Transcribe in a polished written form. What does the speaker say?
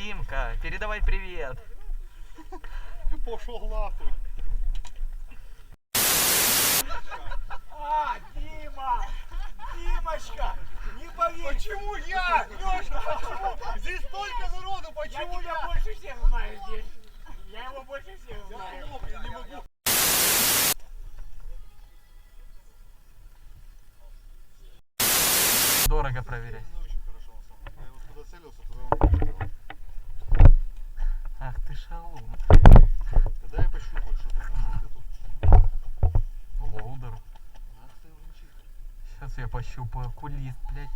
Димка, передавай привет. Пошел нахуй. Дима! Димочка! Не поверь! Почему я? Лёшка, почему? Здесь столько народу, Я почему тебя я? больше всех знаю здесь. Я его больше всех Я знаю. плохо, я не могу. Дорого проверять. Не очень хорошо на самом деле. Я вот куда целился, туда он полетел. Ах ты шалун. Когда я пощупаю, что там может тут. Лоудер. Ах ты, врунчик. Сейчас я пощупаю. Окулист, блядь.